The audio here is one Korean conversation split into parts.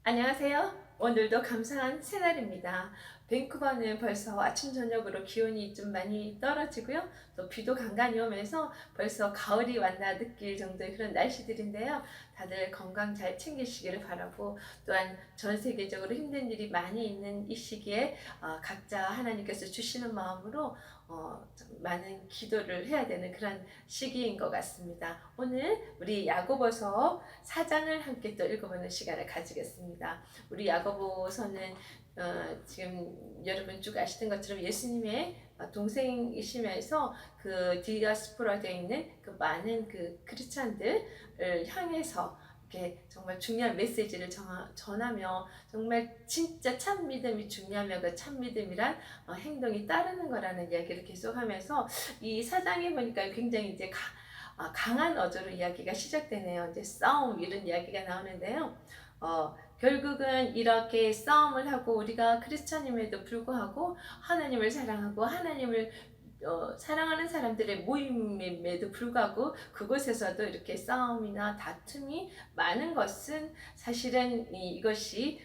안녕하세요. 오늘도 감사한 새날입니다. 밴쿠버는 벌써 아침 저녁으로 기온이 좀 많이 떨어지고요. 또 비도 간간히 오면서 벌써 가을이 왔나 느낄 정도의 그런 날씨들인데요. 다들 건강 잘 챙기시기를 바라고, 또한 전 세계적으로 힘든 일이 많이 있는 이 시기에 각자 하나님께서 주시는 마음으로 좀 많은 기도를 해야 되는 그런 시기인 것 같습니다. 오늘 우리 야고보서 4장을 함께 또 읽어보는 시간을 가지겠습니다. 우리 야고보서는 지금 여러분 쭉 아시는 것처럼 예수님의 동생이시면서 그 디아스포라 되어 있는 그 많은 그 크리스찬들을 향해서 이렇게 정말 중요한 메시지를 전하며, 정말 진짜 참 믿음이 중요하며 그 참 믿음이란 행동이 따르는 거라는 이야기를 계속하면서 이 사장에 보니까 굉장히 이제 강한 어조로 이야기가 시작되네요. 이제 싸움 이런 이야기가 나오는데요. 결국은 이렇게 싸움을 하고 우리가 크리스찬임에도 불구하고 하나님을 사랑하고 하나님을 사랑하는 사람들의 모임임에도 불구하고 그곳에서도 이렇게 싸움이나 다툼이 많은 것은 사실은 이것이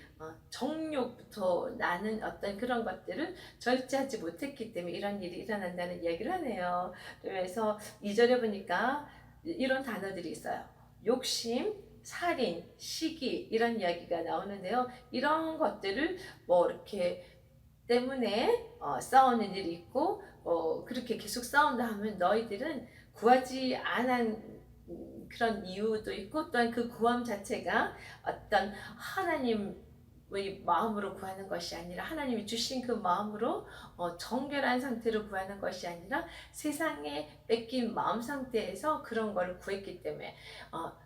정욕부터 나는 어떤 그런 것들을 절제하지 못했기 때문에 이런 일이 일어난다는 이야기를 하네요. 그래서 2절에 보니까 이런 단어들이 있어요. 욕심, 살인, 시기 이런 이야기가 나오는데요. 이런 것들을 뭐 이렇게 때문에 싸우는 일이 있고 그렇게 계속 싸운다 하면 너희들은 구하지 않은 그런 이유도 있고, 또한 그 구함 자체가 어떤 하나님의 마음으로 구하는 것이 아니라 하나님이 주신 그 마음으로 정결한 상태로 구하는 것이 아니라 세상에 뺏긴 마음 상태에서 그런 걸 구했기 때문에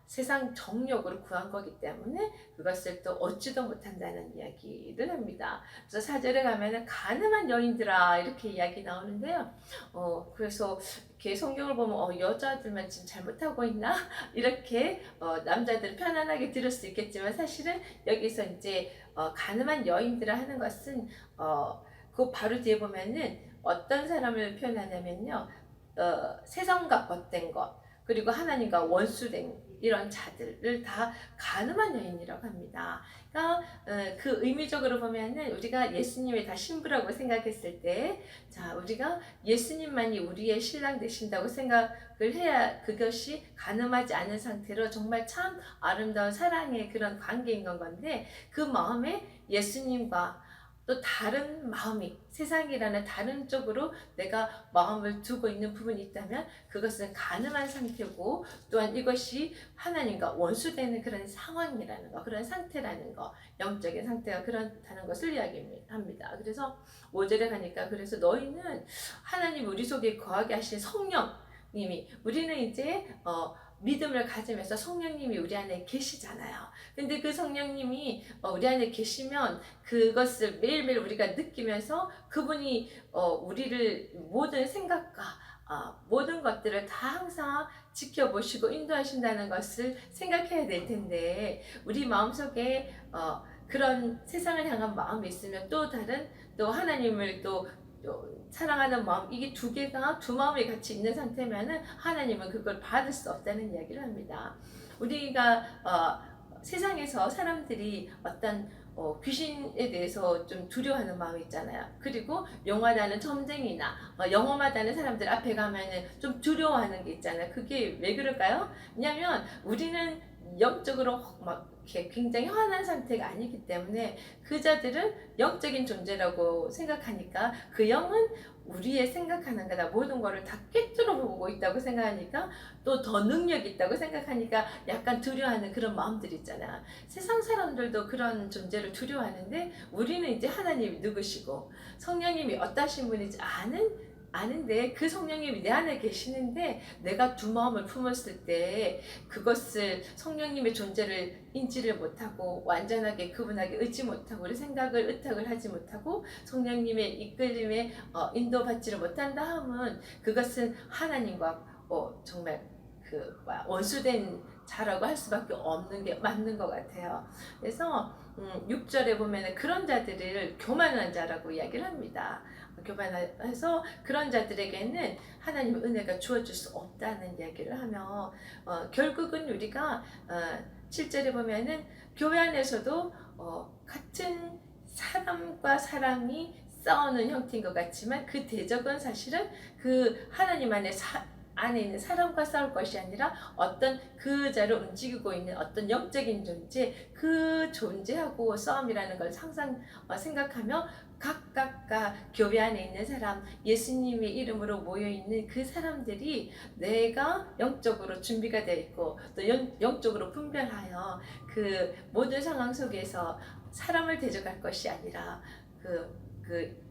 세상 정욕으로 구한 거기 때문에 그것을 또 얻지도 못한다는 이야기를 합니다. 그래서 4절에 가면은 가늠한 여인들아 이렇게 이야기 나오는데요. 그래서 이렇게 성경을 보면 여자들만 지금 잘못하고 있나? 이렇게 남자들은 편안하게 들을 수 있겠지만 사실은 여기서 이제 가늠한 여인들아 하는 것은 그 바로 뒤에 보면은 어떤 사람을 표현하냐면요. 세상과 겉된 것, 그리고 하나님과 원수된 이런 자들을 다 가늠한 여인이라고 합니다. 그러니까 그 의미적으로 보면은 우리가 예수님이 다 신부라고 생각했을 때, 자 우리가 예수님만이 우리의 신랑 되신다고 생각을 해야 그것이 가늠하지 않은 상태로 정말 참 아름다운 사랑의 그런 관계인 건데, 그 마음에 예수님과 또 다른 마음이 세상이라는 다른 쪽으로 내가 마음을 두고 있는 부분이 있다면 그것은 가늠한 상태고, 또한 이것이 하나님과 원수되는 그런 상황이라는 거, 그런 상태라는 거, 영적인 상태가 그렇다는 것을 이야기합니다. 그래서 5절에 가니까 그래서 너희는 하나님 우리 속에 거하게 하신 성령님이, 우리는 이제 믿음을 가지면서 성령님이 우리 안에 계시잖아요. 근데 그 성령님이 우리 안에 계시면 그것을 매일매일 우리가 느끼면서 그분이 우리를 모든 생각과 모든 것들을 다 항상 지켜보시고 인도하신다는 것을 생각해야 될 텐데, 우리 마음속에 그런 세상을 향한 마음이 있으면 또 다른, 또 하나님을 또 사랑하는 마음, 이게 두 개가 두 마음이 같이 있는 상태면은 하나님은 그걸 받을 수 없다는 이야기를 합니다. 우리가 세상에서 사람들이 어떤 귀신에 대해서 좀 두려워하는 마음이 있잖아요. 그리고 용하다는 점쟁이나 영험하다는 사람들 앞에 가면은 좀 두려워하는 게 있잖아요. 그게 왜 그럴까요? 왜냐면 우리는 영적으로 막 이렇게 굉장히 환한 상태가 아니기 때문에 그 자들은 영적인 존재라고 생각하니까, 그 영은 우리의 생각하는 거다, 모든 거를 다 꿰뚫어 보고 있다고 생각하니까, 또 더 능력 있다고 생각하니까 약간 두려워하는 그런 마음들 있잖아. 세상 사람들도 그런 존재를 두려워하는데 우리는 이제 하나님이 누구시고 성령님이 어떠신 분인지 아는데 그 성령님이 내 안에 계시는데 내가 두 마음을 품었을 때 그것을 성령님의 존재를 인지를 못하고 완전하게 그분에게 의지 못하고 우리 생각을 의탁을 하지 못하고 성령님의 이끌림에 인도받지를 못한다 하면 그것은 하나님과 정말 원수된 자라고 할 수밖에 없는 게 맞는 것 같아요. 그래서 6절에 보면 그런 자들을 교만한 자라고 이야기를 합니다. 교만해서 그런 자들에게는 하나님의 은혜가 주어질 수 없다는 이야기를 하며, 결국은 우리가 7절에 보면은 교회 안에서도 같은 사람과 사람이 싸우는 형태인 것 같지만 그 대적은 사실은 그 하나님 안에 있는 사람과 싸울 것이 아니라 어떤 그 자를 움직이고 있는 어떤 영적인 존재, 그 존재하고 싸움이라는 걸 항상 생각하며 각각가 교회 안에 있는 사람, 예수님의 이름으로 모여있는 그 사람들이 내가 영적으로 준비가 되어 있고 또 영적으로 분별하여 그 모든 상황 속에서 사람을 대적할 것이 아니라 그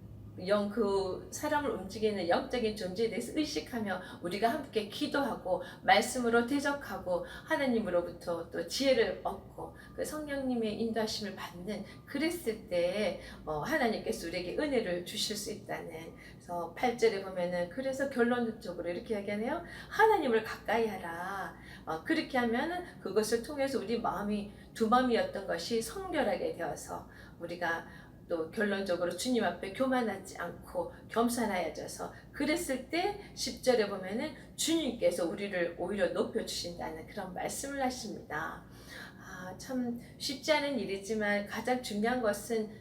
사람을 움직이는 영적인 존재에 대해서 의식하며 우리가 함께 기도하고 말씀으로 대적하고 하나님으로부터 또 지혜를 얻고 그 성령님의 인도하심을 받는 그랬을 때 하나님께서 우리에게 은혜를 주실 수 있다는. 그래서 8절에 보면은 그래서 결론적으로 이렇게 얘기하네요. 하나님을 가까이 하라. 그렇게 하면은 그것을 통해서 우리 마음이 두 마음이었던 것이 성결하게 되어서 우리가 또 결론적으로 주님 앞에 교만하지 않고 겸손하여져서 그랬을 때 10절에 보면은 주님께서 우리를 오히려 높여주신다는 그런 말씀을 하십니다. 참 쉽지 않은 일이지만 가장 중요한 것은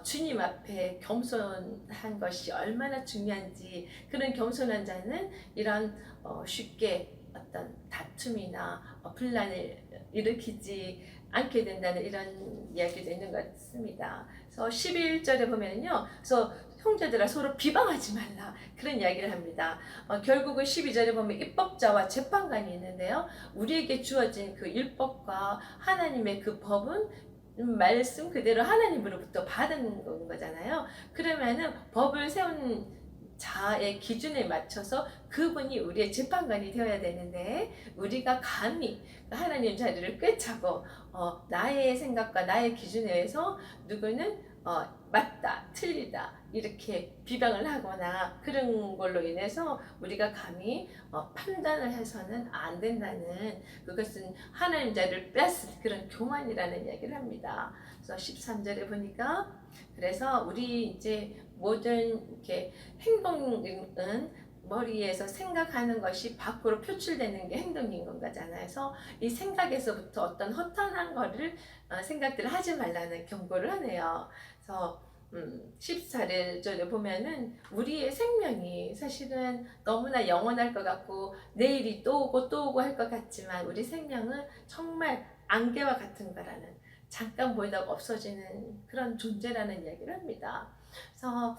주님 앞에 겸손한 것이 얼마나 중요한지. 그런 겸손한 자는 이런 쉽게 어떤 다툼이나 분란을 일으키지 않게 된다는 이런 이야기도 있는 것 같습니다. 그래서 11절에 보면요, 그래서 형제들아 서로 비방하지 말라 그런 이야기를 합니다. 결국은 12절에 보면 입법자와 재판관이 있는데요, 우리에게 주어진 그 율법과 하나님의 그 법은 말씀 그대로 하나님으로부터 받은 거잖아요. 그러면은 법을 세운 자의 기준에 맞춰서 그분이 우리의 재판관이 되어야 되는데 우리가 감히 하나님 자리를 꿰차고 나의 생각과 나의 기준에 의해서 누구는 맞다, 틀리다 이렇게 비방을 하거나 그런 걸로 인해서 우리가 감히 판단을 해서는 안 된다는, 그것은 하나님 자리를 뺏은 그런 교만이라는 이야기를 합니다. 그래서 13절에 보니까 그래서 우리 이제 모든 이렇게 행동은 머리에서 생각하는 것이 밖으로 표출되는 게 행동인 거잖아요. 그래서 이 생각에서부터 어떤 허탄한 거를 생각들을 하지 말라는 경고를 하네요. 그래서 14절에 보면은 우리의 생명이 사실은 너무나 영원할 것 같고 내일이 또 오고 또 오고 할 것 같지만 우리 생명은 정말 안개와 같은 거라는, 잠깐 보이다가 없어지는 그런 존재라는 이야기를 합니다. 그래서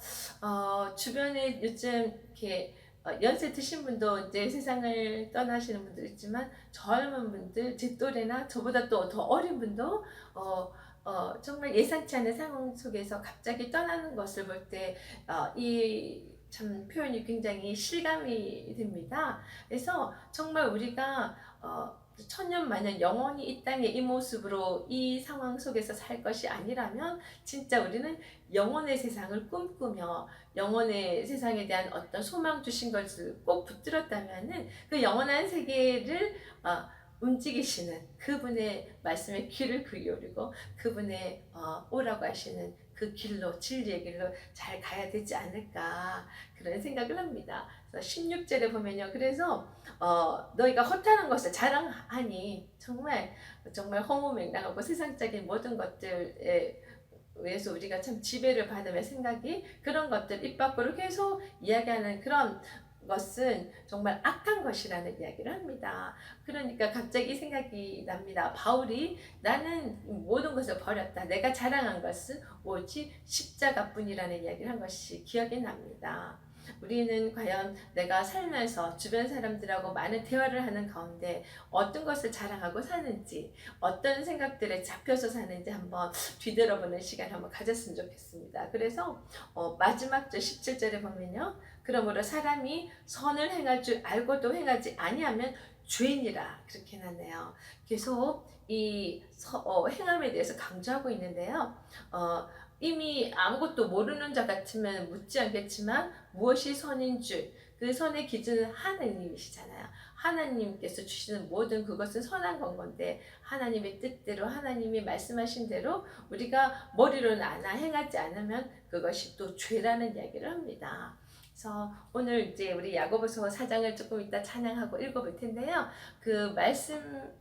주변에 요즘 이렇게 연세 드신 분도 이제 세상을 떠나시는 분들 있지만 젊은 분들, 제 또래나 저보다 또 더 어린 분도 정말 예상치 않은 상황 속에서 갑자기 떠나는 것을 볼 때 이 참 표현이 굉장히 실감이 됩니다. 그래서 정말 우리가 천년만년 영원히 이 땅에 이 모습으로 이 상황 속에서 살 것이 아니라면 진짜 우리는 영원의 세상을 꿈꾸며 영원의 세상에 대한 어떤 소망 주신 것을 꼭 붙들었다면은 그 영원한 세계를 움직이시는 그분의 말씀에 귀를 기울이고 그분의 오라고 하시는 그 길로, 진리의 길로 잘 가야 되지 않을까 그런 생각을 합니다. 16절에 보면요, 그래서 너희가 허탄한 것을 자랑하니 정말 허무맹랑하고 세상적인 모든 것들에 의해서 우리가 참 지배를 받으며 생각이 그런 것들 입 밖으로 계속 이야기하는 그런 것은 정말 악한 것이라는 이야기를 합니다. 그러니까 갑자기 생각이 납니다. 바울이 나는 모든 것을 버렸다. 내가 자랑한 것은 오직 십자가뿐이라는 이야기를 한 것이 기억이 납니다. 우리는 과연 내가 살면서 주변 사람들하고 많은 대화를 하는 가운데 어떤 것을 자랑하고 사는지, 어떤 생각들에 잡혀서 사는지 한번 뒤돌아보는 시간 한번 가졌으면 좋겠습니다. 그래서 마지막 절 17절에 보면요, 그러므로 사람이 선을 행할 줄 알고도 행하지 아니하면 죄인이라 그렇게 해놨네요. 계속 이 행함에 대해서 강조하고 있는데요. 이미 아무것도 모르는 자 같으면 묻지 않겠지만 무엇이 선인 줄, 그 선의 기준은 하나님이시잖아요. 하나님께서 주시는 모든 그것은 선한 건데 하나님의 뜻대로 하나님이 말씀하신 대로 우리가 머리로는 아나 행하지 않으면 그것이 또 죄라는 이야기를 합니다. 그래서 오늘 이제 우리 야고보서 4장을 조금 이따 찬양하고 읽어볼 텐데요. 그 말씀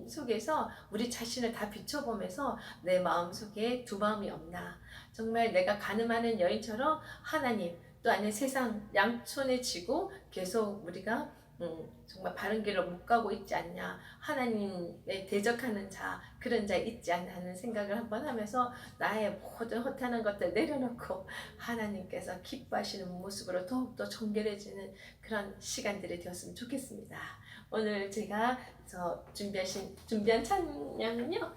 속에서 우리 자신을 다 비춰보면서 내 마음 속에 두 마음이 없나, 정말 내가 가늠하는 여인처럼 하나님 또 아닌 세상 양손에 쥐고 계속 우리가 정말 바른 길로 못 가고 있지 않냐, 하나님에 대적하는 자, 그런 자 있지 않나 하는 생각을 한번 하면서 나의 모든 허탄한 것들 내려놓고 하나님께서 기뻐하시는 모습으로 더욱더 정결해지는 그런 시간들이 되었으면 좋겠습니다. 오늘 제가 준비한 찬양은요,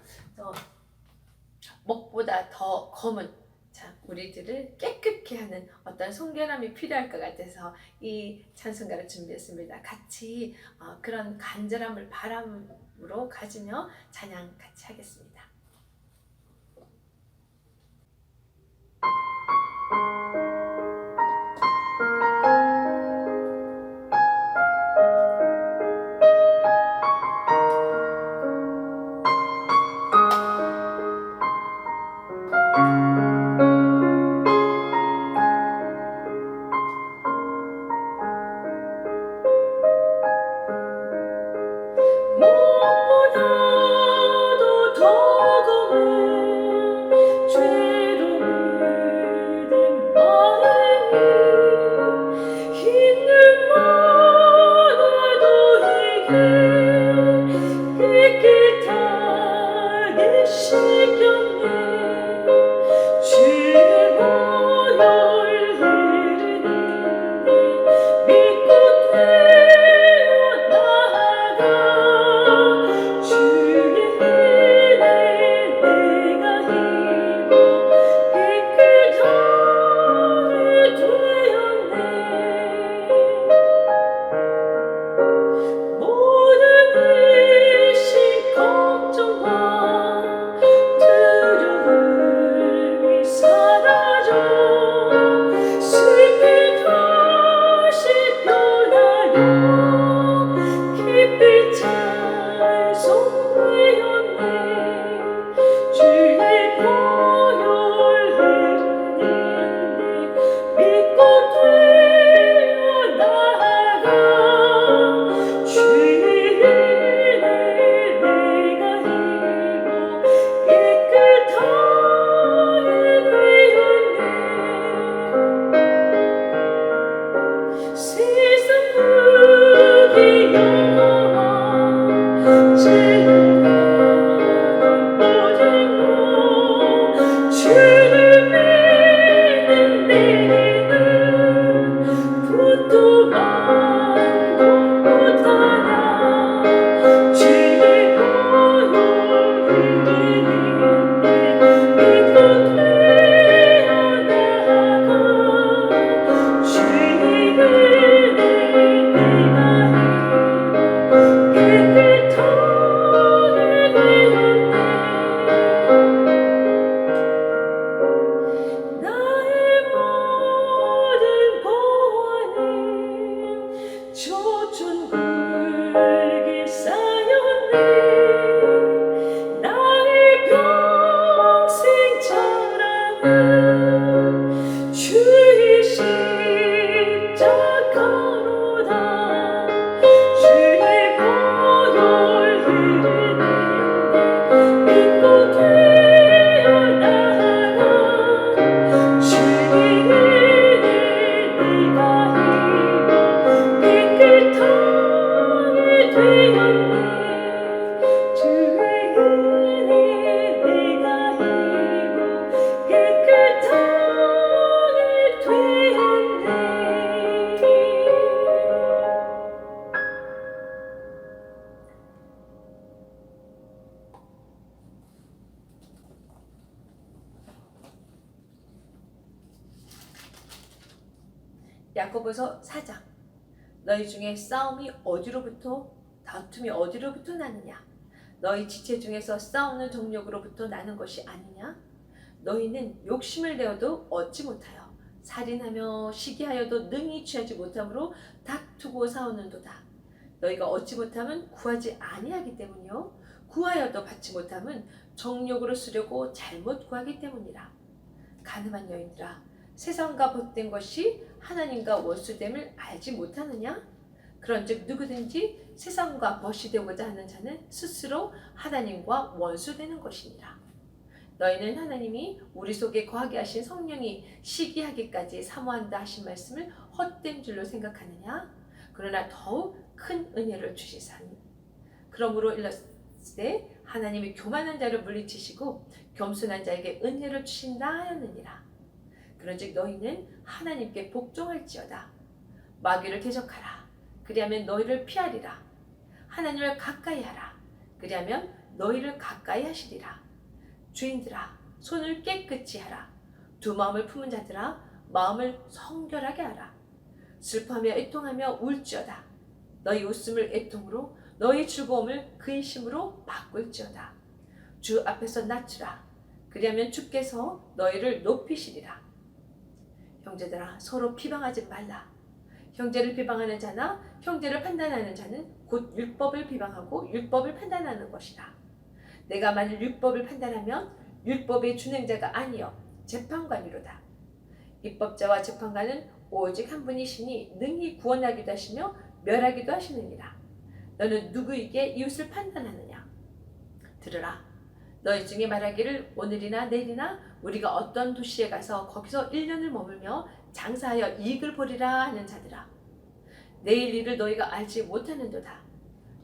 목보다 더 검은, 자, 우리들을 깨끗게 하는 어떤 성결함이 필요할 것 같아서 이 찬송가를 준비했습니다. 같이 그런 간절함을 바람으로 가지며 찬양 같이 하겠습니다. 무엇보다도 더 검은 죄로 물든 마음이 있는 마다도 이게 깨끗하게 씻겼네. 주의 보혈 흐르는데 믿고 뛰어나가 주의 은혜 내가 입어 깨끗하게 되었네. 모든 의심 걱정과 두려움이 사라져 슬픔 다시 변하여 깊이 찬송되었네. 주의 보혈 흐르는데 믿고 뛰어나가 주의 은혜 내가 입어 깨끗하게 되었네. 세상 부귀영화 즐거워하는 모든 것 주를 믿는 내게는 붓도 만도 못하나. 주의 보혈 흐르는데 믿고 뛰어나가 주의 은혜 내가 입어 깨끗하게 되었네. 나의 모든 보화는 조촌굵게 쌓였네. 나의 평생 자랑은 주의 십자가로다. 주의 보혈 흐르는데 믿고 뛰어나가 주의 은혜 내가 입어 깨끗하게 되었네. 주의 은혜 내가 입어 깨끗하게 되었네. 야고보서 4장. 너희 중에 싸움이 어디로부터, 다툼이 어디로부터 나느냐? 너희 지체 중에서 싸우는 정욕으로부터 나는 것이 아니냐? 너희는 욕심을 내어도 얻지 못하여 살인하며 시기하여도 능히 취하지 못함으로 다투고 싸우는도다. 너희가 얻지 못함은 구하지 아니하기 때문이요 구하여도 받지 못함은 정욕으로 쓰려고 잘못 구하기 때문이라. 가늠한 여인들아, 세상과 벗된 것이 하나님과 원수됨을 알지 못하느냐? 그런즉 누구든지 세상과 벗이 되고자 하는 자는 스스로 하나님과 원수되는 것이니라. 너희는 하나님이 우리 속에 거하게 하신 성령이 시기하기까지 사모한다 하신 말씀을 헛된 줄로 생각하느냐? 그러나 더욱 큰 은혜를 주시사니 그러므로 일렀으되 하나님이 교만한 자를 물리치시고 겸손한 자에게 은혜를 주신다 하였느니라. 그런즉 너희는 하나님께 복종할지어다. 마귀를 대적하라. 그리하면 너희를 피하리라. 하나님을 가까이 하라. 그리하면 너희를 가까이 하시리라. 주인들아, 손을 깨끗이 하라. 두 마음을 품은 자들아, 마음을 성결하게 하라. 슬퍼하며 애통하며 울지어다. 너희 웃음을 애통으로, 너희 즐거움을 근심으로 바꿀지어다. 주 앞에서 낮추라. 그리하면 주께서 너희를 높이시리라. 형제들아, 서로 비방하지 말라. 형제를 비방하는 자나 형제를 판단하는 자는 곧 율법을 비방하고 율법을 판단하는 것이라. 내가 만일 율법을 판단하면 율법의 준행자가 아니요 재판관이로다. 입법자와 재판관은 오직 한 분이시니 능히 구원하기도 하시며 멸하기도 하시느니라. 너는 누구에게 이웃을 판단하느냐? 들으라. 너희 중에 말하기를 오늘이나 내일이나 우리가 어떤 도시에 가서 거기서 1년을 머물며 장사하여 이익을 보리라 하는 자들아. 내일 일을 너희가 알지 못하는도다.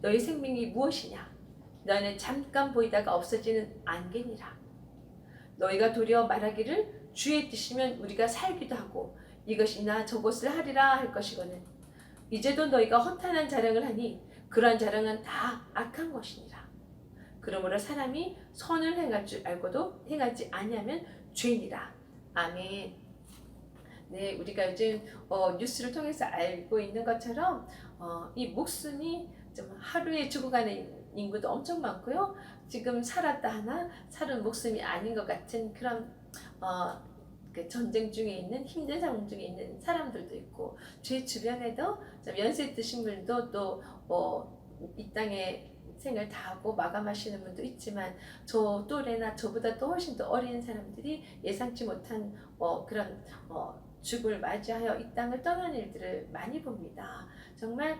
너희 생명이 무엇이냐? 너는 잠깐 보이다가 없어지는 안개니라. 너희가 도리어 말하기를 주의 뜻이면 우리가 살기도 하고 이것이나 저것을 하리라 할 것이거늘 이제도 너희가 허탄한 자랑을 하니 그러한 자랑은 다 악한 것이니라. 그러므로 사람이 선을 행할 줄 알고도 행하지 아니하면 죄니라. 아멘. 네, 우리가 요즘 뉴스를 통해서 알고 있는 것처럼 이 목숨이 좀 하루에 죽어가는 인구도 엄청 많고요. 지금 살았다 하나 살은 목숨이 아닌 것 같은 그런 그 전쟁 중에 있는 힘든 상황 중에 있는 사람들도 있고 제 주변에도 좀 연세 드신 분도 또 이 땅에 생을 다하고 마감하시는 분도 있지만 저 또래나 저보다 또 훨씬 더 어린 사람들이 예상치 못한 그런 죽을 맞이하여 이 땅을 떠나는 일들을 많이 봅니다. 정말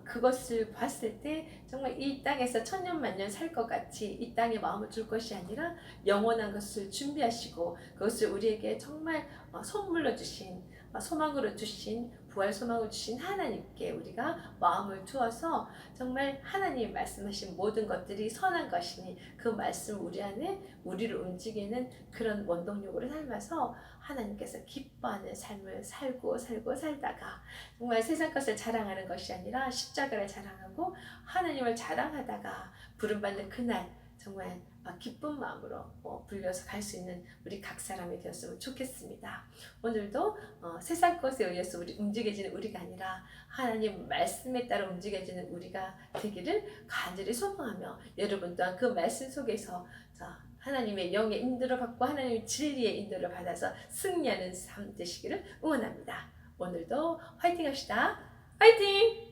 그것을 봤을 때 정말 이 땅에서 천년만년 살 것 같이 이 땅에 마음을 줄 것이 아니라 영원한 것을 준비하시고 그것을 우리에게 정말 선물로 주신 소망으로 주신 부활 소망을 주신 하나님께 우리가 마음을 두어서 정말 하나님 말씀하신 모든 것들이 선한 것이니 그 말씀 우리 안에 우리를 움직이는 그런 원동력으로 삶아서 하나님께서 기뻐하는 삶을 살고 살다가 정말 세상 것을 자랑하는 것이 아니라 십자가를 자랑하고 하나님을 자랑하다가 부름받는 그날 정말 기쁜 마음으로 불려서 갈 수 있는 우리 각 사람이 되었으면 좋겠습니다. 오늘도 세상 것에 의해서 우리 움직여지는 우리가 아니라 하나님 말씀에 따라 움직여지는 우리가 되기를 간절히 소망하며 여러분 또한 그 말씀 속에서 하나님의 영의 인도를 받고 하나님의 진리의 인도를 받아서 승리하는 삶 되시기를 응원합니다. 오늘도 화이팅 합시다. 화이팅!